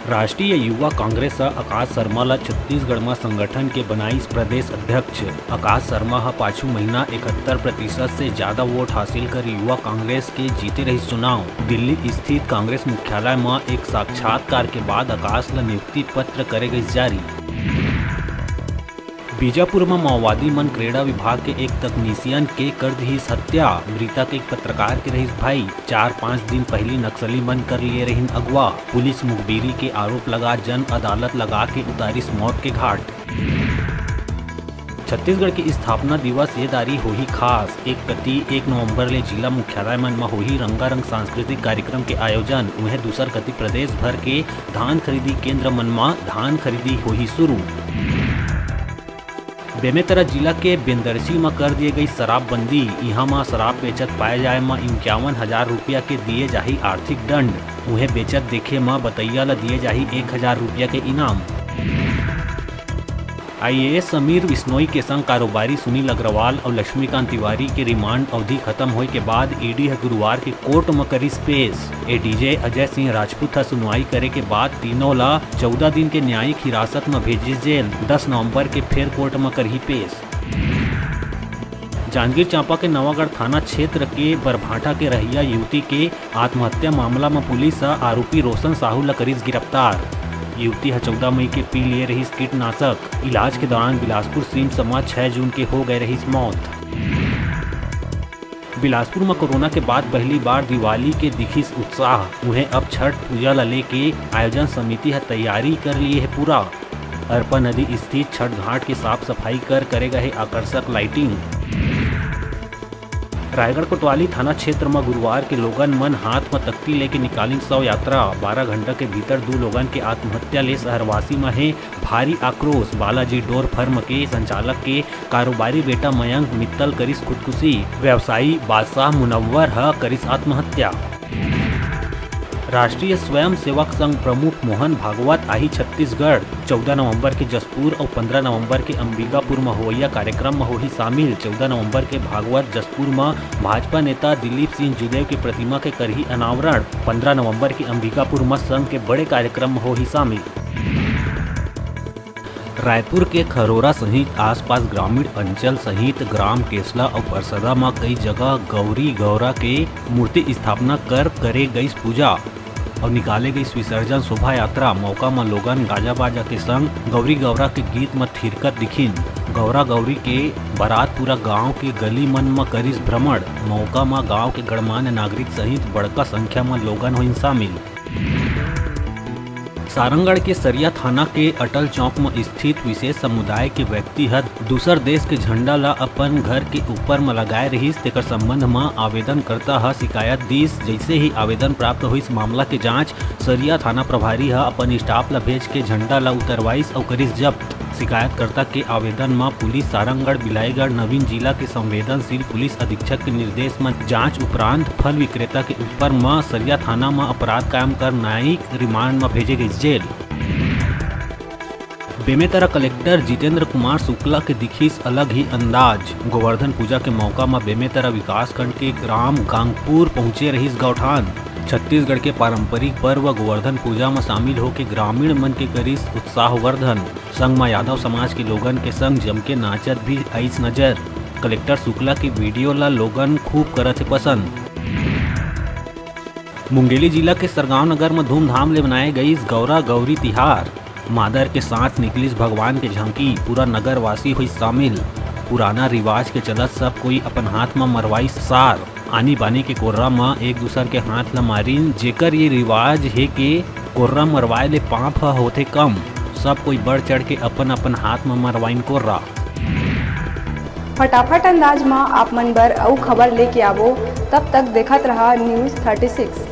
राष्ट्रीय युवा कांग्रेस आकाश शर्मा ला छत्तीसगढ़ में संगठन के बनाईस प्रदेश अध्यक्ष। आकाश शर्मा पाछू महीना 71% से ज्यादा वोट हासिल कर युवा कांग्रेस के जीते रही चुनाव। दिल्ली स्थित कांग्रेस मुख्यालय में एक साक्षात्कार के बाद आकाश ला नियुक्ति पत्र करे गई जारी। बीजापुर में माओवादी मन क्रीड़ा विभाग के एक तकनीशियन के कर दी हत्या। मृतक एक पत्रकार के रहीस भाई 4-5 दिन पहले नक्सली मन कर लिए रही अगवा। पुलिस मुखबिरी के आरोप लगा जन अदालत लगा के उतारिस मौत के घाट। छत्तीसगढ़ की स्थापना दिवस ये दारी होही खास। 1 नवंबर ले जिला मुख्यालय मन में होही रंगारंग सांस्कृतिक कार्यक्रम के आयोजन। वहीं दूसर कति प्रदेश भर के धान खरीदी केंद्र मन में धान खरीदी होही शुरू। बेमेतरा जिला के बेंदरसी में कर दिए गई शराबबंदी। यहाँ में शराब बेचत पाए जाए में 51,000 रुपया के दिए जाही आर्थिक दंड। उन्हें बेचत देखे में बतैया ला दिए जाही 1,000 रुपया के इनाम। IAS समीर बिश्नोई के संग कारोबारी सुनील अग्रवाल और लक्ष्मीकांत तिवारी के रिमांड अवधि खत्म होए के बाद ईडी गुरुवार के कोर्ट में करिस पेश। ADJ अजय सिंह राजपूत सुनवाई करे के बाद तीनों ला 14 दिन के न्यायिक हिरासत में भेजिस जेल। 10 नवंबर के फिर कोर्ट में करही पेश। जांजगीर चांपा के नवागढ़ थाना क्षेत्र के बरभाटा के रहिया युवती के आत्महत्या मामला में पुलिस आरोपी रोशन साहू ला करिस गिरफ्तार। युवती 14 मई के पी लिए रही कीटनाशक। इलाज के दौरान बिलासपुर सिम्स में 6 जून के हो गए रही मौत। बिलासपुर में कोरोना के बाद पहली बार दिवाली के दिखिस उत्साह। उन्हें अब छठ पूजा ला लेके आयोजन समिति है तैयारी कर लिए है पूरा। अरपा नदी स्थित छठ घाट की साफ सफाई कर करेगा है आकर्षक लाइटिंग। रायगढ़ कोतवाली थाना क्षेत्र में गुरुवार के लोगन मन हाथ में तख्ती लेके निकाली शव यात्रा। 12 घंटा के भीतर 2 लोगन के आत्महत्या ले शहरवासी में है भारी आक्रोश। बालाजी डोर फर्म के संचालक के कारोबारी बेटा मयंक मित्तल करिस खुदकुशी। व्यवसायी बादशाह मुनव्वर करिस आत्महत्या। राष्ट्रीय स्वयं सेवक संघ प्रमुख मोहन भागवत आही छत्तीसगढ़। 14 नवंबर के जसपुर और 15 नवंबर के अंबिकापुर में होइया कार्यक्रम में होही शामिल। 14 नवंबर के भागवत जसपुर में भाजपा नेता दिलीप सिंह जुदेव की प्रतिमा के करही अनावरण। 15 नवंबर के अंबिकापुर में संघ के बड़े कार्यक्रम में होही शामिल। रायपुर के खरोरा सहित आसपास ग्रामीण अंचल सहित ग्राम केसला और परसदा में कई जगह गौरी गौरा के मूर्ति स्थापना कर करे गई पूजा और निकाले गई विसर्जन शोभा यात्रा। मौका में लोगन गाजा बाजा के संग गौरी गौरा के गीत में थिरकत दिखिन। गौरा गौरी के बारात पूरा गांव के गली मन में करिस भ्रमण। मौका में गांव के गणमान्य नागरिक सहित बड़का संख्या में लोगन हुई शामिल। सारंगढ़ के सरिया थाना के अटल चौक में स्थित विशेष समुदाय के व्यक्ति दूसर देश के झंडा ला अपन घर के ऊपर में लगाए रहीस। तेकर संबंध में आवेदन करता शिकायत दीस। जैसे ही आवेदन प्राप्त हुई मामला के जांच सरिया थाना प्रभारी अपन स्टाफ ला भेज के झंडा ला उतरवाइस और करिस जब्त। शिकायतकर्ता के आवेदन में पुलिस सारंगढ़ बिलाईगढ़ नवीन जिला के संवेदनशील पुलिस अधीक्षक के निर्देश में जांच उपरांत फल विक्रेता के ऊपर में सरिया थाना में अपराध कायम कर न्यायिक रिमांड में भेजे गई जेल। बेमेतरा कलेक्टर जितेंद्र कुमार शुक्ला के दिखिस अलग ही अंदाज। गोवर्धन पूजा के मौका में बेमेतरा विकास खंड के ग्राम गांगपुर पहुंचे रहीस गौठान। छत्तीसगढ़ के पारंपरिक पर्व गोवर्धन पूजा में शामिल होकर ग्रामीण मन के करिस उत्साहवर्धन। संग में यादव समाज के लोगन के संग जम के नाचत भी आईस नजर। कलेक्टर शुक्ला की वीडियो ला लोगन खूब करत है पसंद। मुंगेली जिला के सरगांव नगर में धूमधाम ले मनाए गई गौरा गौरी तिहार। मादर के साथ निकलिस भगवान के झांकी। पूरा नगर वासी हुई शामिल। पुराना रिवाज के चलत सब कोई अपन हाथ में मरवाई सार। आनी बानी के कोर्रा में एक दूसर के हाथ ला मारिन। जेकर ये रिवाज है के कोर्रा मरवाए ले पाप होते कम। सब कोई बढ़ चढ़ के अपन अपन हाथ में मरवाइन कोर्रा। फटाफट अंदाज में आप मन बर अउ खबर लेके आवो। तब तक देखत रहा News 36।